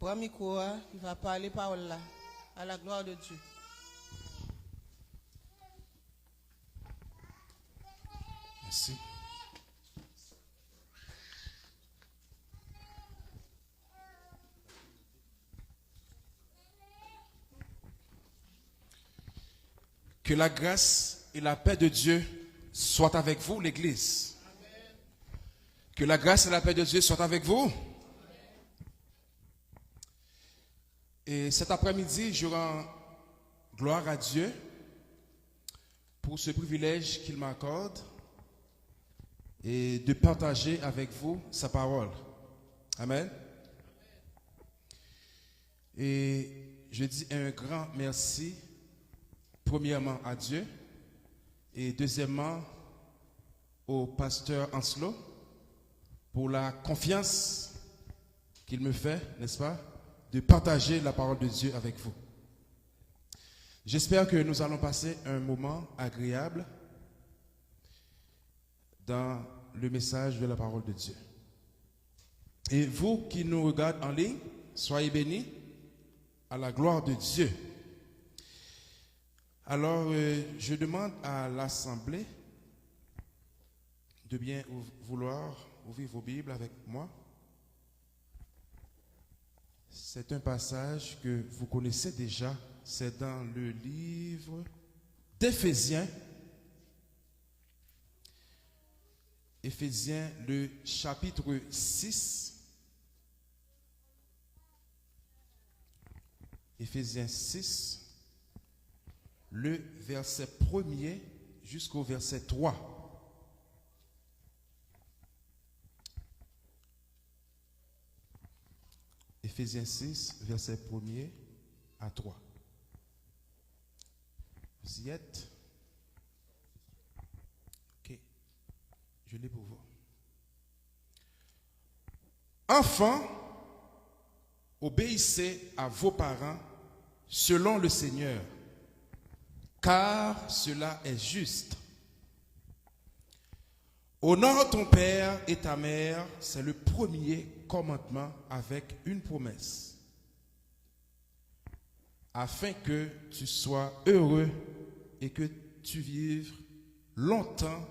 prend micro, il va parler parole là, à la gloire de Dieu. Merci. Que la grâce et la paix de Dieu soient avec vous, l'Église. Que la grâce et la paix de Dieu soient avec vous. Et cet après-midi, je rends gloire à Dieu pour ce privilège qu'il m'accorde et de partager avec vous sa parole. Amen. Et je dis un grand merci, premièrement à Dieu et deuxièmement au pasteur Anslo pour la confiance qu'il me fait, n'est-ce pas, de partager la parole de Dieu avec vous. J'espère que nous allons passer un moment agréable dans le message de la parole de Dieu. Et vous qui nous regardez en ligne, soyez bénis à la gloire de Dieu. Alors, je demande à l'Assemblée de bien vouloir ouvrir vos Bibles avec moi. C'est un passage que vous connaissez déjà. C'est dans le livre d'Éphésiens. Éphésiens, le chapitre 6. Éphésiens 6, le verset 1er jusqu'au verset 3. Éphésiens 6, verset 1er à 3. Vous y êtes? Ok, je l'ai pour vous. Enfants, obéissez à vos parents selon le Seigneur, car cela est juste. Honore ton père et ta mère, c'est le premier commandement avec une promesse, afin que tu sois heureux et que tu vives longtemps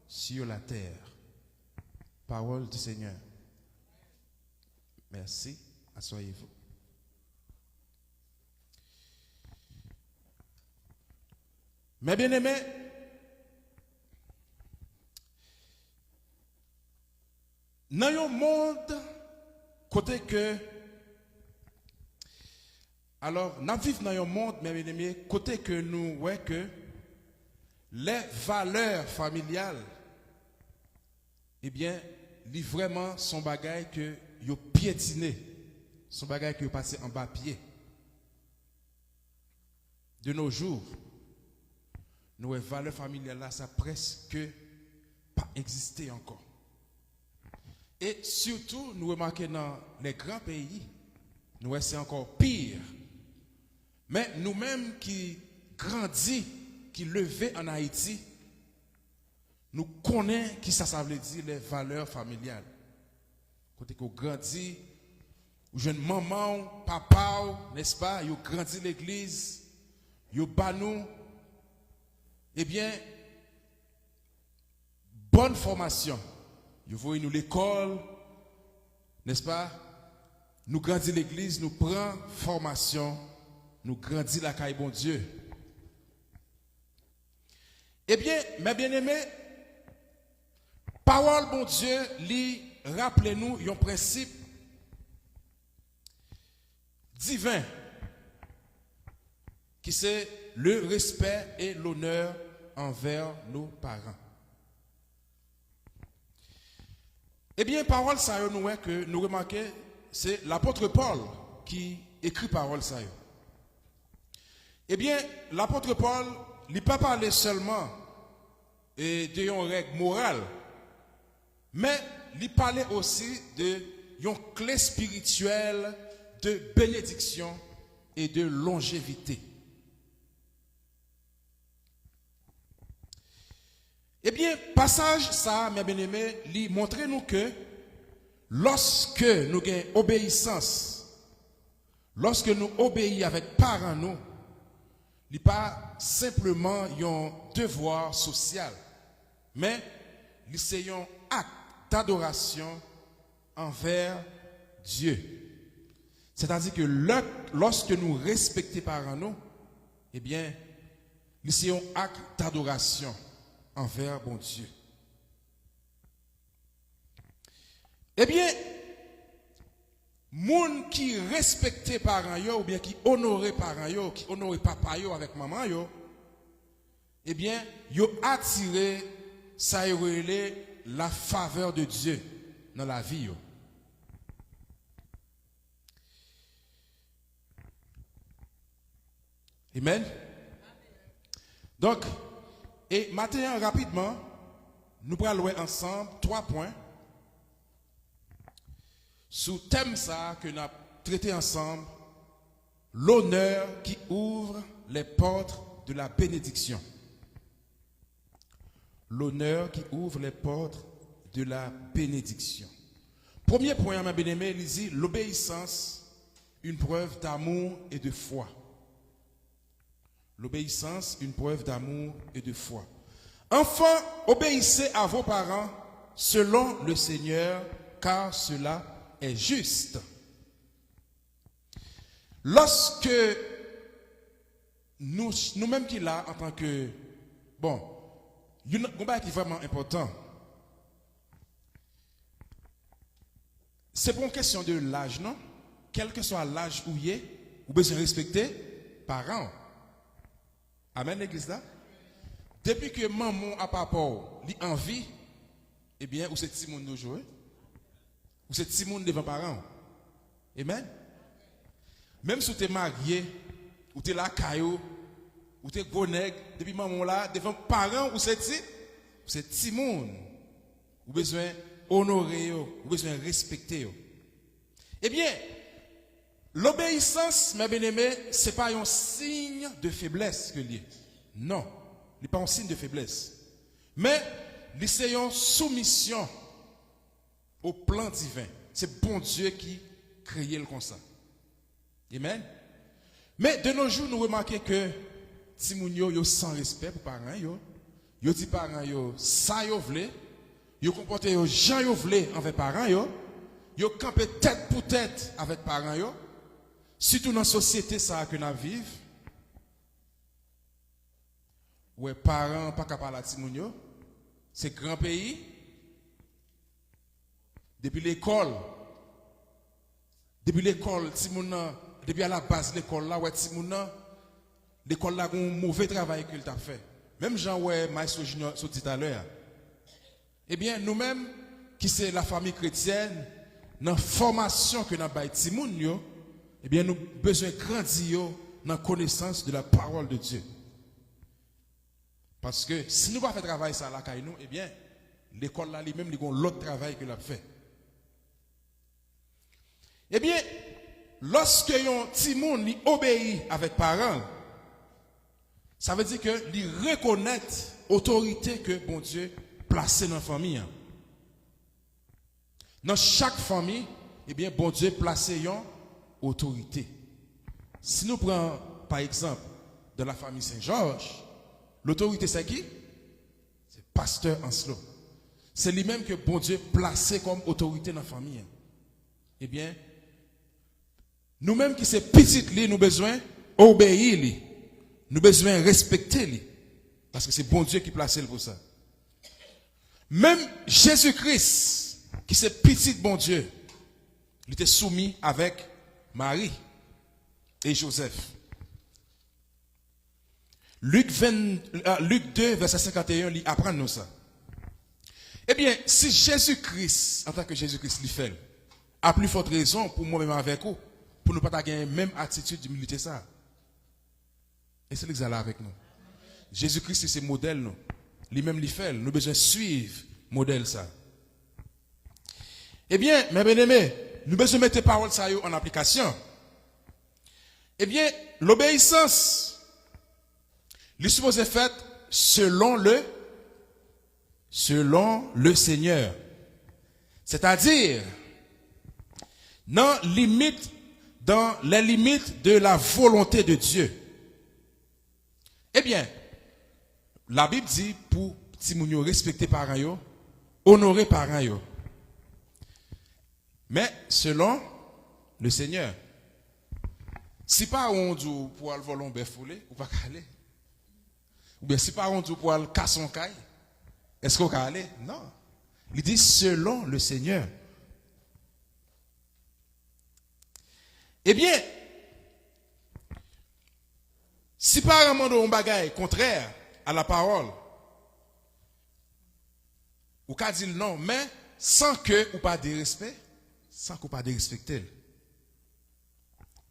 sur la terre. Parole du Seigneur. Merci. Asseyez-vous. Mes bien-aimés, dans un monde côté que alors nous vivons dans un monde, mes bien-aimés, côté que nous voyons que les valeurs familiales, eh bien, li vraiment son bagage que yo piétiné, son bagage que yo passé en bas pied. De nos jours, nos valeurs familiales là, ça presque pas existé encore. Et surtout, nous remarquons dans les grands pays, nous c'est encore pire. Mais nous-mêmes qui grandis, qui levés en Haïti, nous connaissons qui ça veut dire les valeurs familiales. Quand on grandit, ou jeune maman, papa, n'est-ce pas, ils grandi l'église, ils banou, eh bien, bonne formation. Ils voient nous l'école, n'est-ce pas? Nous grandis l'église, nous prenons formation, nous grandis la caille bon Dieu. Eh bien, mes bien-aimés, parole bon Dieu, rappelez-nous un principe divin qui c'est le respect et l'honneur envers nos parents. Eh bien, parole ça nous que nous remarquons, c'est l'apôtre Paul qui écrit parole ça. Eh bien, l'apôtre Paul, il n'a pas parlé seulement de une règle morale, mais il parlait aussi de une clé spirituelle de bénédiction et de longévité. Eh bien, passage ça, mes bien-aimés, lui montre nous que lorsque nous avons obéissance lorsque nous obéissons avec parents nous, il n'est pas simplement un devoir social, mais c'est un acte d'adoration envers Dieu. C'est-à-dire que lorsque nous respectons parents nous, eh bien, c'est un acte d'adoration envers bon Dieu. Eh bien, moun qui respecte parents yo, ou bien qui honore parents yo, qui honore papa yo avec maman yo, eh bien, yo attiré ça la faveur de Dieu dans la vie yo. Amen. Donc, et maintenant rapidement, nous allons voir ensemble 3 points sous thème ça que nous avons traité ensemble, l'honneur qui ouvre les portes de la bénédiction. L'honneur qui ouvre les portes de la bénédiction. Premier point, ma bien-aimée, il dit l'obéissance, une preuve d'amour et de foi. L'obéissance, une preuve d'amour et de foi. Enfants, obéissez à vos parents selon le Seigneur, car cela est juste. Lorsque nous-mêmes qui là, en tant que... Bon, il y a un combat qui est vraiment important. C'est pour une question de l'âge, non? Quel que soit l'âge où il est, vous besoin respecter parents. Amen, l'église là. Depuis que maman a papa a envie, eh bien, ou c'est petit monde de jouer, ou c'est petit monde devant parents. Amen. Même si tu es marié, ou tu es là, caillou, ou tu es gros nègre, depuis maman là, devant parents, ou c'est petit monde. Ou besoin honorer, ou besoin respecter. Eh bien, l'obéissance, mes bien-aimés, ce n'est pas un signe de faiblesse que lié. Non, ce n'est pas un signe de faiblesse. Mais, c'est une soumission au plan divin. C'est bon Dieu qui crée le comme ça. Amen. Mais de nos jours, nous remarquons que Timounio yo sans respect pour parents yo dit parents yo ça yo vle, yo comporte yo Jean yo vle envers parents yo campé tête pour tête avec parents yo. Surtout dans la société ça que nous vivons, où les parents pas capables de Timounio, c'est grand pays. Depuis l'école, Timouna, depuis à la base de l'école là, ouais Timouna, l'école là a un mauvais travail qu'il t'a fait. Même Jean ouais Maestro Junior so dit à l'heure. Eh bien nous-mêmes qui c'est la famille chrétienne, dans la formation que nous avons Timoun yo, eh bien, nous avons besoin de grandir dans la connaissance de la parole de Dieu. Parce que si nous ne faisons pas travail ça là, eh bien, l'école là, lui-même, il a l'autre travail qu'il a fait. Eh bien, lorsque un petit monde obéit avec parents, ça veut dire que il reconnaît l'autorité que bon Dieu place dans la famille. Dans chaque famille, eh bien, bon Dieu place une autorité. Si nous prenons par exemple de la famille Saint-Georges, l'autorité c'est qui? C'est pasteur Anslo. C'est lui-même que bon Dieu placé comme autorité dans la famille. Eh bien, nous-mêmes qui sommes petites, nous avons besoin d'obéir, nous avons besoin de respecter. Parce que c'est bon Dieu qui place pour ça. Même Jésus-Christ, qui c'est petit bon Dieu, il était soumis avec Marie et Joseph. Luc 2, verset 51, il apprend nous ça. Eh bien, si Jésus-Christ, en tant que Jésus-Christ, il fait, a plus forte raison pour moi-même avec vous, pour ne pas avoir la même attitude d'humilité ça. Et c'est l'exemple avec nous. Jésus-Christ, c'est modèle, nous. Lui-même, il fait, nous avons besoin de suivre modèle ça. Eh bien, mes bien-aimés, nous devons mettre les paroles ça en application. Eh bien, l'obéissance, il suppose être faite selon le Seigneur. C'est-à-dire, dans limite dans les limites de la volonté de Dieu. Eh bien, la Bible dit pour si moun yo respecter parents yo, honorer parents yo. Mais selon le Seigneur, si pas on dit pour aller voler un bœuf foulé, ou pas aller. Ou bien si pas on dit pour aller casser son caille, est-ce qu'on peut aller? Non. Il dit selon le Seigneur. Eh bien, si par un un bagage contraire à la parole, ou qu'à dire non, mais sans que ou pas de respect, sans qu'on pas de respecter.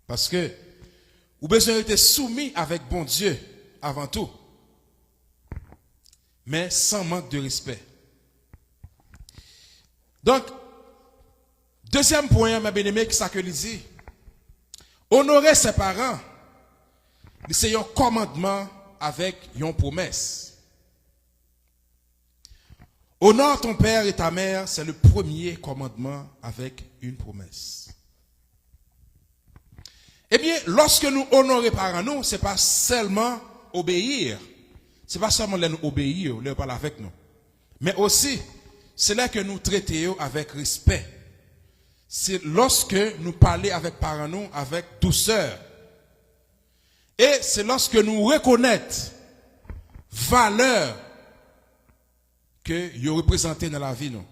Parce que ou besoin d'être soumis avec bon Dieu avant tout, mais sans manque de respect. Donc, deuxième point, mes bien-aimés, qui ça que il dit, honorer ses parents, c'est un commandement avec une promesse. Honore ton père et ta mère, c'est le premier commandement avec une promesse. Eh bien, lorsque nous honorons parents, nous, c'est pas seulement obéir. C'est pas seulement nous obéir, leur parler avec nous. Mais aussi, c'est là que nous traitons avec respect. C'est lorsque nous parlons avec parents nous avec douceur. Et c'est lorsque nous reconnaissons valeur que vous représentez dans la vie nous.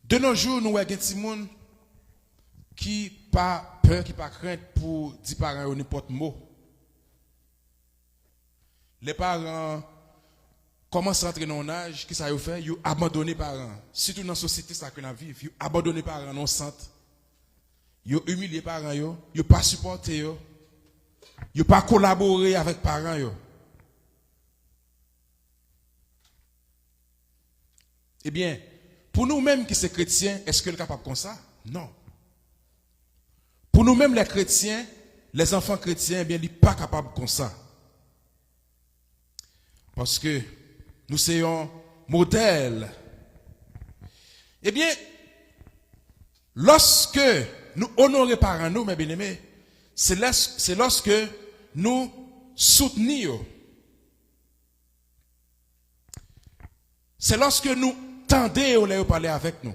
De nos jours, nous avons des gens qui pas peur, qui pas crainte pour dire parents n'importe mot. Les parents commencent à entrer dans un âge qui ça y fait, ils abandonnent les parents. Surtout dans la société ça que nous vivons, ils abandonnent les parents non centre. Ils humilient les parents, ils pas supporter, ils pas collaborer avec les parents. Eh bien, pour nous-mêmes qui sommes chrétiens, est-ce que nous sommes capables comme ça? Non. Pour nous-mêmes les chrétiens, les enfants chrétiens, eh bien, ils ne sont pas capables comme ça. Parce que nous sommes un modèle. Eh bien, lorsque nous honorons parents nous, mes bien-aimés, c'est lorsque nous soutenons. C'est lorsque nous tendons à parler avec nous.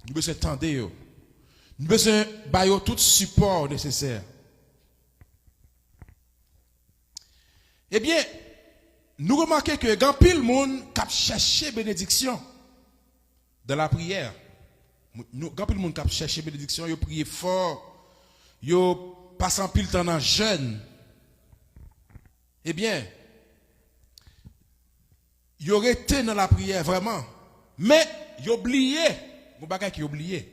Nous besoin tendre. Nous besoin de tout support nécessaire. Eh bien, nous remarquons que grand pile monde qui cherché bénédiction dans la prière. Grand pile monde qui cherché bénédiction, yo prié fort, yo passant pile temps dans jeûne. Eh bien, yo resté dans la prière vraiment, mais yo oublié, mon bagage qui oublié.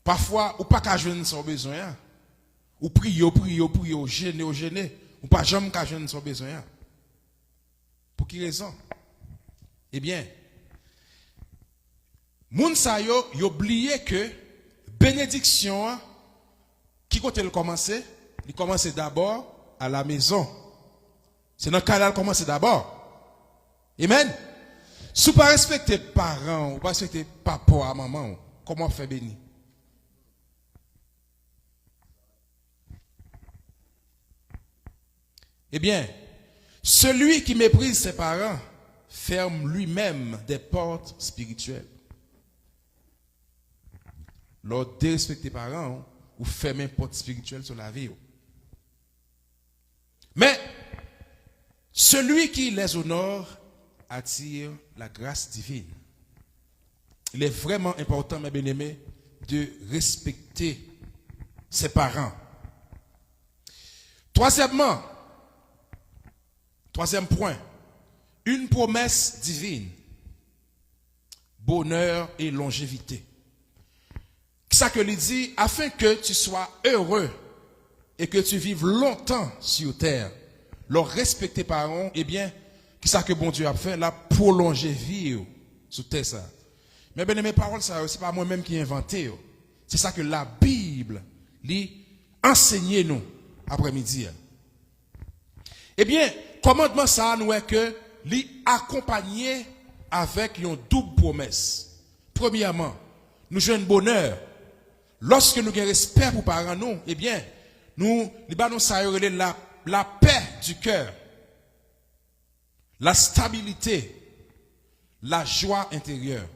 Parfois, ou pas qu'à jeûner sans besoin. Ou prier, gêner, ou pas jamais qu'à jeûner sans besoin. Pour qui raison? Eh bien, moun sa yo oublié que bénédiction, qui quand elle commence, il commence d'abord à la maison. C'est dans le cas là, elle commence d'abord. Amen. Si vous ne respectez parents, ou pas respectez papa, maman, comment faire béni? Eh bien, celui qui méprise ses parents ferme lui-même des portes spirituelles. Lors de respecter les parents, vous fermez une porte spirituelle sur la vie. Mais, celui qui les honore attire la grâce divine. Il est vraiment important, mes bien-aimés, de respecter ses parents. Troisième point, une promesse divine, bonheur et longévité. Ça que lui dit, afin que tu sois heureux et que tu vives longtemps sur terre, leur respecter parents, eh bien, qui ça que bon Dieu a fait, la prolonger vie sur terre ça. Mais bien mes paroles, ça, c'est pas moi-même qui ai inventé. C'est ça que la Bible lui enseigne nous après-midi. Eh bien, commandement ça nous est que lui accompagné avec une double promesse. premièrement, nous jouons un bonheur. Lorsque nous avons respect pour parents, nous, eh bien, nous ça la paix du cœur, la stabilité, la joie intérieure.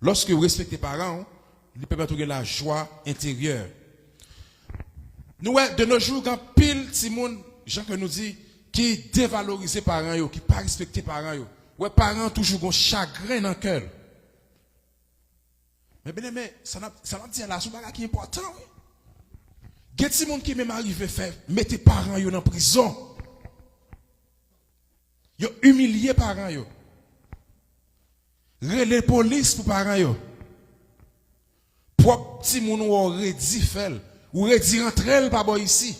Lorsque vous respectez les parents, ils permettent de la joie intérieure. Nous, de nos jours, quand pile Simone, Jean que nous dit, qui dévalorise les parents, qui ne pas respecter les parents, ouais, parents toujours ont chagrin dans le cœur. Mais bien aimé, ça n'a dit là, c'est un qui est important. Il y a des gens qui même arrivent à faire, mettre les parents en prison. Ils ont humilié les parents. Les police pour les parents. Pour petit moun ou redit fait, ou redit rentrer par ici.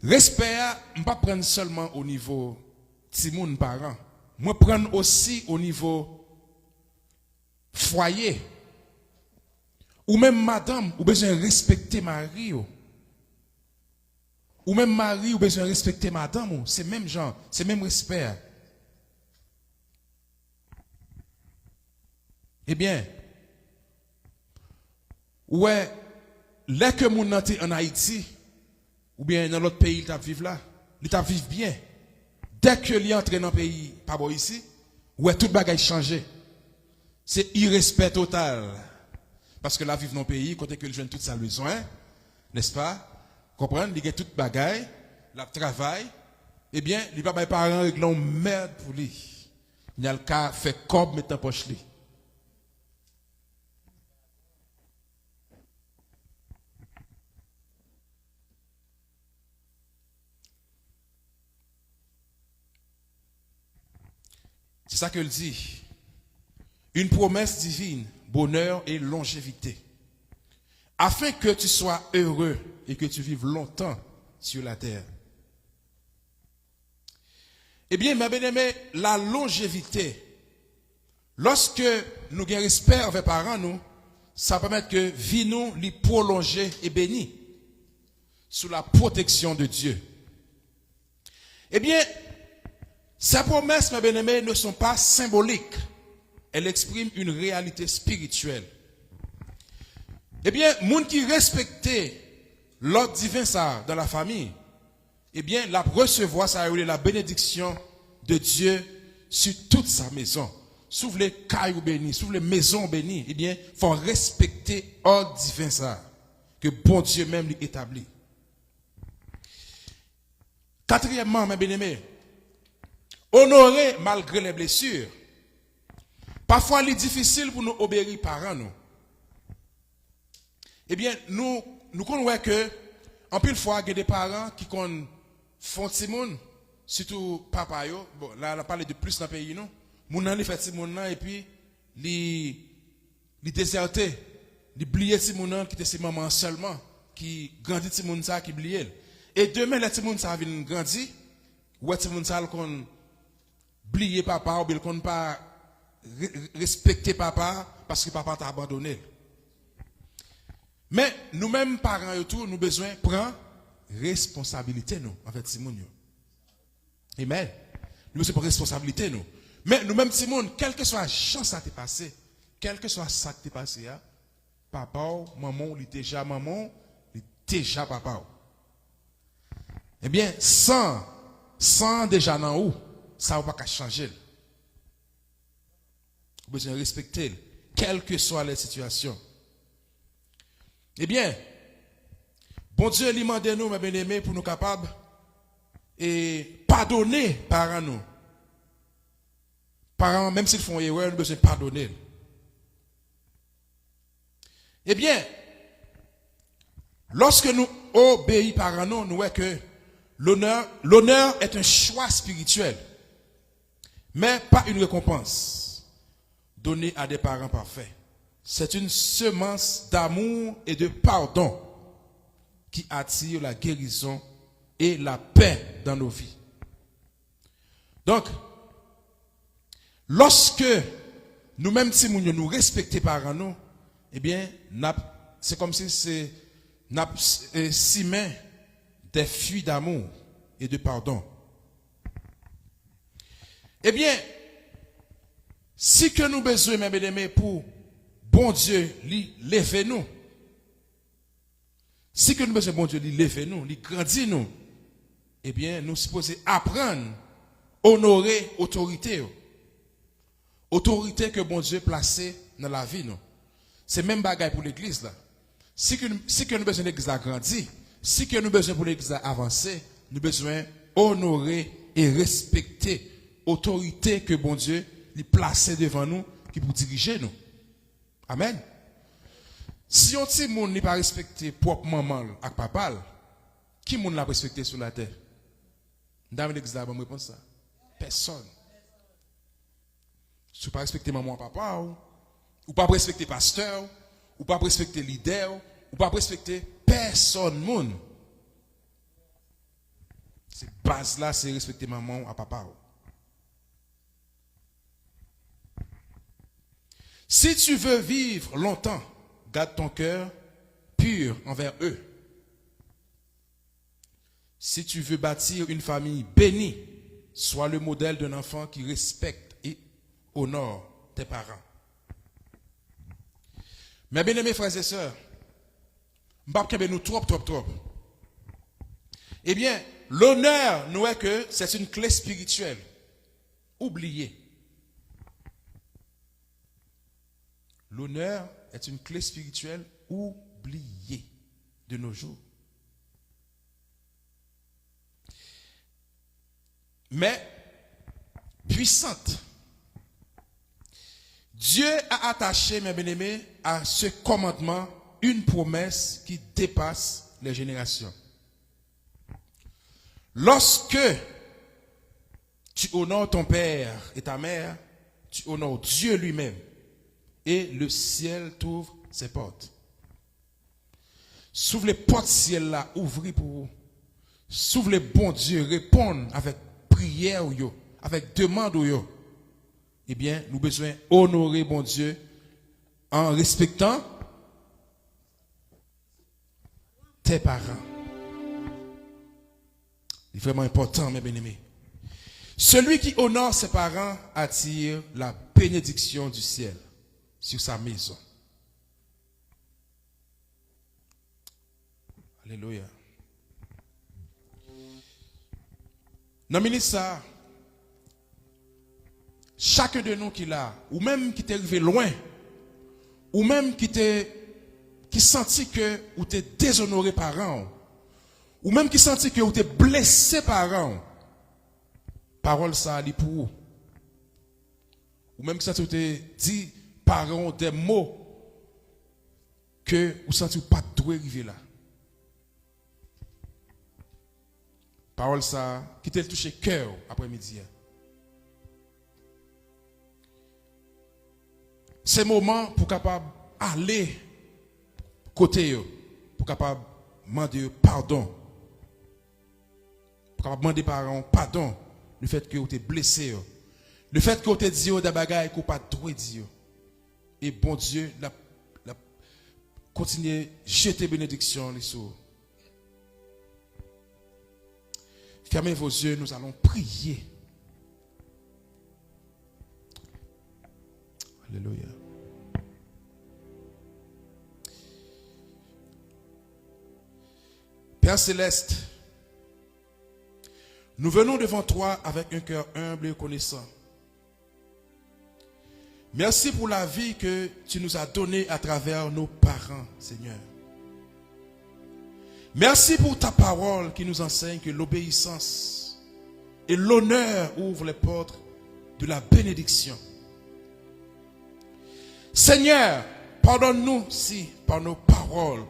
Respect, je ne pas prendre seulement au niveau petit moun parents. Je prends aussi au niveau foyer. Ou même madame, ou besoin de respecter mari. Ou même mari, ou besoin de respecter madame. C'est même genre, c'est même respect. Eh bien, ouais, là que mon nanté en Haïti, ou bien dans l'autre pays, il vivre là, il vivre bien. Dès que il entre dans le pays, pas bon ici, ouais, tout bagage changé. C'est irrespect total. Parce que là, vivre dans le pays, quand il jeune toute sa besoin, n'est-ce pas? Comprendre, il y a tout bagage, il travail, eh bien, il va pas parents régler une merde pour lui. Il y a le cas fait comme mettre en poche lui. C'est ça qu'elle dit. Une promesse divine, bonheur et longévité. Afin que tu sois heureux et que tu vives longtemps sur la terre. Eh bien, ma bien-aimée, la longévité, lorsque nous avons respect envers parents, nous, ça permet que vie nous les prolonger et bénie sous la protection de Dieu. Eh bien, ces promesses, mes bien-aimés, ne sont pas symboliques. Elles expriment une réalité spirituelle. Eh bien, monde qui respectait l'ordre divin ça dans la famille, eh bien, la recevoir ça la bénédiction de Dieu sur toute sa maison. Sous les cailloux bénis, sous les maisons bénies, eh bien, faut respecter l'ordre divin ça que bon Dieu même lui établit. Quatrièmement, mes bien-aimés, honorer malgré les blessures. Parfois, il est difficile pour nous obéir parents, nous. Eh bien, nous connaissons que, en pile fois, il y a des parents qui font Simon, surtout papa, bon, là, on a parlé de plus dans le pays, non? Moun nan li fait Simon et puis, li déserté, li blié Simon qui était ses maman seulement, qui grandit Simon ça, qui blié. Et demain, le Simon ça vient grandir, ou Simon ça, qu'on blié papa, ou bien qu'on pas respecter papa, parce que papa t'a abandonné. Mais nous-mêmes, parents et tout, nous avons besoin de prendre responsabilité, nous, en fait, Simon. Amen. Nous avons besoin de responsabilité, nous. Mais nous-mêmes, Simon, quelle que soit la chance à te passer, quel que soit ça qui t'est passé, papa, maman, il est déjà maman, il est déjà papa. Eh bien, sans déjà dans où, ça ne va pas changer. Vous avez besoin de respecter, quelle que soit la situation. Eh bien, bon Dieu lui demande nous, mes bien-aimés, pour nous capables et pardonner parents nous. Parents, même s'ils font erreur, nous avons besoin de pardonner. Eh bien, lorsque nous obéissons parents nous, nous voyons que l'honneur est un choix spirituel, mais pas une récompense donnée à des parents parfaits. C'est une semence d'amour et de pardon qui attire la guérison et la paix dans nos vies. Donc, lorsque nous-mêmes, si nous respectons parents nous, eh bien, c'est comme si c'est cimer des fruits d'amour et de pardon. Eh bien, Si que nous besoin, mes bien-aimés, pour bon Dieu, lever nous. Si que nous besoin, bon Dieu, lever nous, grandir nous, eh bien, nous supposons apprendre, honorer autorité. Autorité que bon Dieu placé dans la vie, nous. C'est même bagaille pour l'église, là. Si que nous besoin de l'église à grandir, si que nous besoin pour l'église à avancer, nous besoin honorer et respecter autorité que bon Dieu lui placé devant nous qui pour diriger nous. Amen. Si on petit monde n'est pas respecté propre maman avec papa, qui monde l'a respecté sur la terre? Dans l'église là, me répond ça. Personne. Si tu pas respecter maman et papa ou pas respecter pasteur ou pas respecter leader ou pas respecter personne monde. C'est base là, c'est respecter maman et papa. Si tu veux vivre longtemps, garde ton cœur pur envers eux. Si tu veux bâtir une famille bénie, sois le modèle d'un enfant qui respecte et honore tes parents. Mes bien-aimés frères et sœurs, nous trop. Eh bien, l'honneur, nous est que c'est une clé spirituelle. Oubliez. L'honneur est une clé spirituelle oubliée de nos jours. Mais puissante. Dieu a attaché, mes bien-aimés, à ce commandement une promesse qui dépasse les générations. Lorsque tu honores ton père et ta mère, tu honores Dieu lui-même. Et le ciel t'ouvre ses portes. S'ouvre les portes ciel là, ouvrir pour vous. S'ouvre les bons Dieu, répondre avec prière ou yo, avec demande ou yo. Eh bien, nous besoin honorer bon Dieu en respectant tes parents. C'est vraiment important, mes bien-aimés. Celui qui honore ses parents attire la bénédiction du ciel sur sa maison. Alléluia. Dans le ministère, chacun de nous qui l'a, ou même qui t'est arrivé loin, ou même qui sentit que ou t'es déshonoré parent, ou même qui sentit que ou t'es blessé parent, parole ça ali pour vous. Ou même qui sentit que t'es dit parents des mots que vous sentez pas tout arriver là. Parole ça qui t'a touché cœur après-midi. C'est moment pour capable aller côté yo, pour capable demander pardon. Pour capable demander parents pardon le fait que vous êtes blessé. Le fait que vous êtes dit des bagages que vous pas droit dire. Et bon Dieu la continuer jeter bénédiction les sous. Fermez vos yeux, nous allons prier. Alléluia. Père Céleste, nous venons devant toi avec un cœur humble et connaissant. Merci pour la vie que tu nous as donnée à travers nos parents, Seigneur. Merci pour ta parole qui nous enseigne que l'obéissance et l'honneur ouvrent les portes de la bénédiction. Seigneur, pardonne-nous si par nos paroles,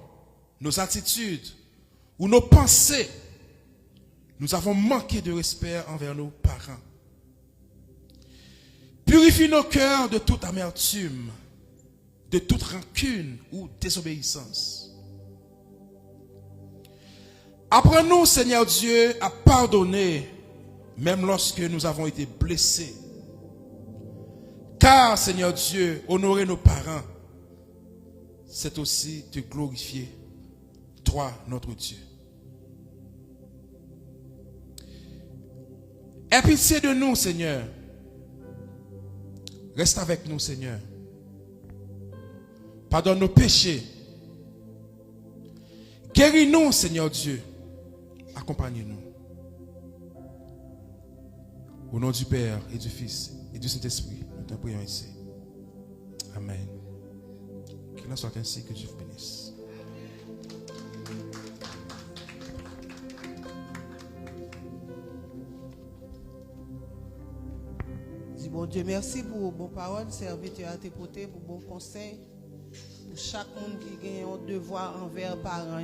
nos attitudes ou nos pensées, nous avons manqué de respect envers nos parents. Purifie nos cœurs de toute amertume, de toute rancune ou désobéissance. Apprends-nous, Seigneur Dieu, à pardonner, même lorsque nous avons été blessés. Car, Seigneur Dieu, honorer nos parents, c'est aussi te glorifier, toi, notre Dieu. Aie pitié de nous, Seigneur. Reste avec nous, Seigneur. Pardonne nos péchés. Guéris-nous, Seigneur Dieu. Accompagne-nous. Au nom du Père et du Fils et du Saint-Esprit, nous te prions ici. Amen. Qu'il en soit ainsi, que Dieu vous bénisse. Dis bon Dieu, merci pour bonnes paroles, serviteur à tes côtés, pour bons conseils. Pour chaque monde qui a un devoir envers parents.